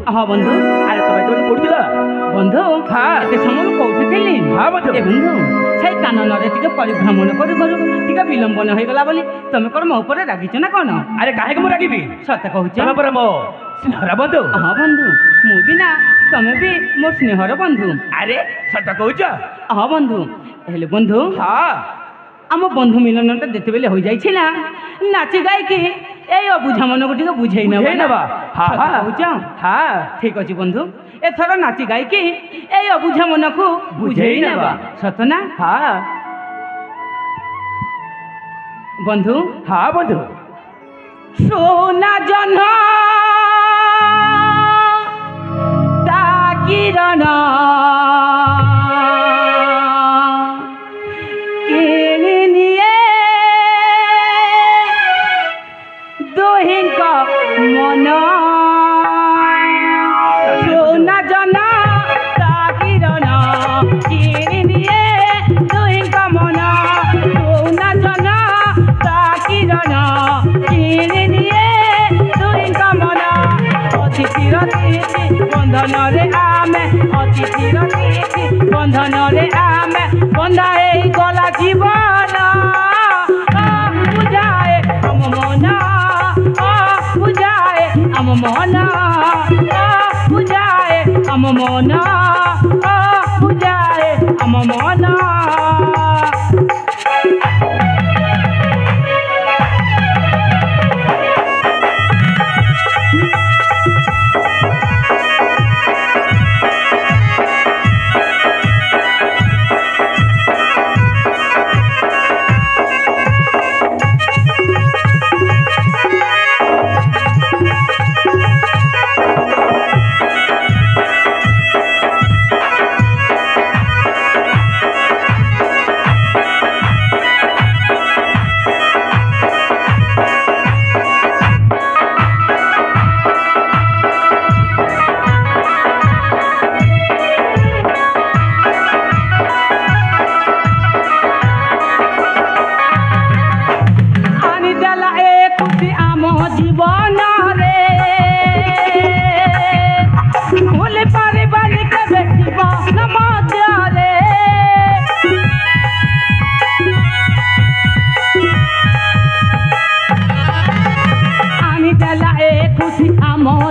हाँ बंधु। अरे तुम्हें तो कोठी बंधु हाँ एते समय कोठी थिली हाँ बंधु ए बंधु से काननरे टिके परिभ्रमण करू करू टिके विलंबन होई गला बोली तमे कोन मो ऊपर रागिछ ना कोन? अरे काहे के मु रागिबी सत कहूछ तमे पर मो स्नेहरा बंधु। हाँ बंधु मु भी ना तमे भी मोर स्नेहर बंधु। अरे सत कहूछ हाँ बंधु हेले बंधु हाँ आम बंधु मिलनटा जेते बेले हो जाई छिला नाची गाई के ए अबुझा मन को टिके बुझेई नबा। हाँ हाँ कहूछ हाँ ठीक अछि बंधु एथर नाची गाई के ए अबुझा मन को बुझेई नबा सत ना? हाँ बंधु हाँ बंधु सोना जन्ह ताकिरन किनिए दोहिंक मन सोना जन्ह ताकिरन किनिए दोहिंक मन सोना जन्ह ताकिरन किनिए दोहिंक मन अतिथिर तिथि बंधन रे आमे अतिथिर तिथि बंधन रे आमे बंधा एई गला जीवन बुझाए हम मन बुझाए हम मन बुझाए हम मन बुझाए हम मन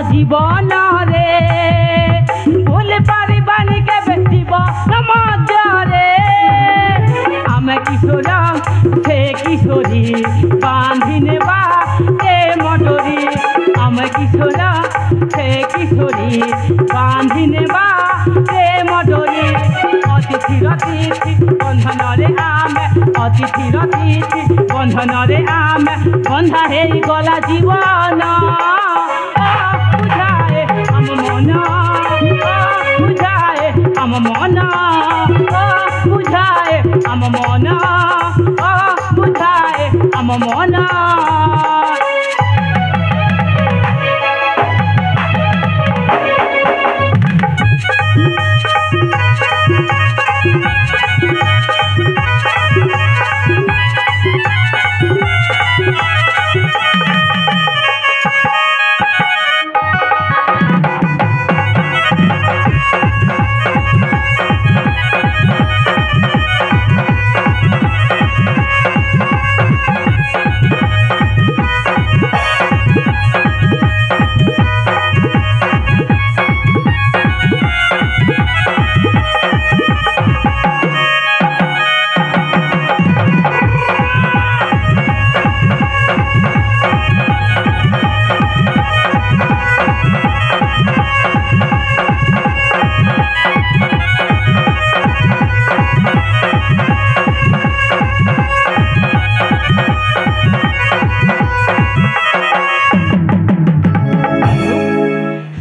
जीवन रे भूल पारिबानी के बेटिब समाज रे आमे किशोर से किशोरी बांधी नेबा ए मटोरी आमे किशोर से किशोरी बांधी नेबा ए मटोरी अतिथिर तिथि बंधन रे आमे अतिथिर तिथि बंधन रे आमे बंधा हेई गला जीवन हम मन बुझाए हम मन बुझाए हम मन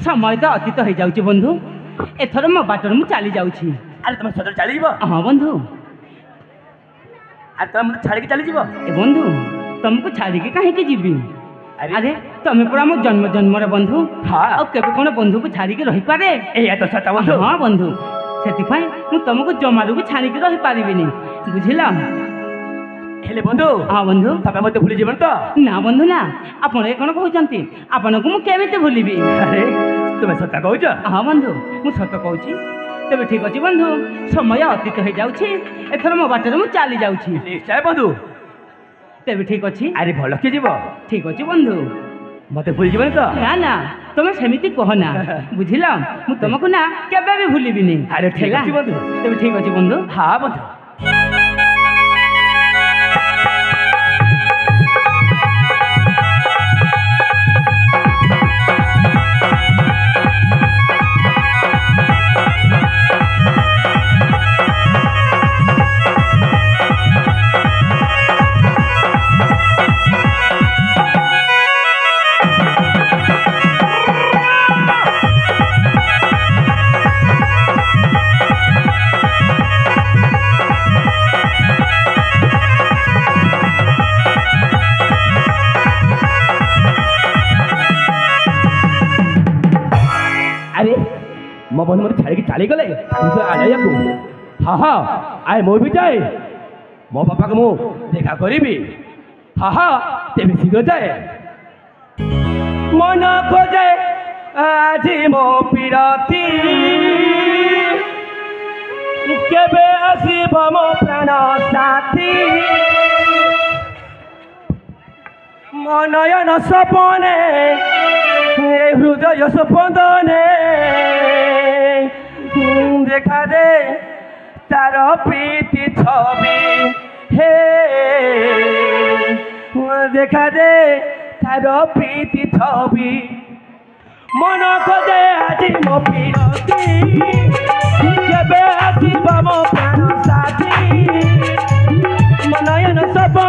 समय तो अतीत हो जाऊँ बंधु एथर मो बाटर मु चली जाऊँ। अरे तुम सदर चली हाँ बंधु अरे तुम छाड़ी चली ए बंधु तुमको छाड़ी कहीं जीवी अरे तुम पूरा मो जन्म जन्म बंधु हाँ केबे कौन बंधु को छाड़ी रही पारे तो सत बंधु हाँ बंधु से तुमको जमारू को छाड़ी रही पारिनी बुझिल हेले बंधु हाँ बंधु तमे मते भूली जीवन तो ना बंधु ना आपण कौन कहते आपन को मु केमिते भूलिबी अरे তুমি সত কହୁଛ ହଁ ବନ୍ଧୁ ମୁଁ ସତ କହୁଛି ତେବେ ଠିକ୍ ଅଛି ବନ୍ଧୁ ସମୟ ଅତୀତ ହେଇଯାଉଛି ଏଥର ମୋ ବାଟରେ ମୁଁ ଚାଲି ଯାଉଛି ନିଶ୍ଚୟ ବନ୍ଧୁ ତେବେ ଠିକ୍ ଅଛି ଆରେ ଭଲ କି ଯିବ ଠିକ୍ ଅଛି ବନ୍ଧୁ ମତେ ଭୁଲି ଯିବନି ତ ନା ନା ତମେ ସେମିତି କହନା ବୁଝିଲ ମୁଁ ତମକୁ ନା କେବେ ବି ଭୁଲିବିନି ଆରେ ଠିକ୍ ହେଲା? ଅଛି ବନ୍ଧୁ ତେବେ ଠିକ୍ ଅଛି ବନ୍ଧୁ ହଁ ବନ୍ଧୁ अरे मो बंधु मोर छाड़ी चली गले आजाइयाकू हाँ हाँ आए मो भी जाए मो बापा को मु देखा करी हाँ हाँ तेरे शीघ्र जाए मन खोजे आज मो पीरती केबे आसीब मो प्राण साथी मनयन सपने हृदय स्पंदने देखा दे तार प्रीति छवि हे देखा दे तार प्रीति छवि मन खोजे आज मो पीरती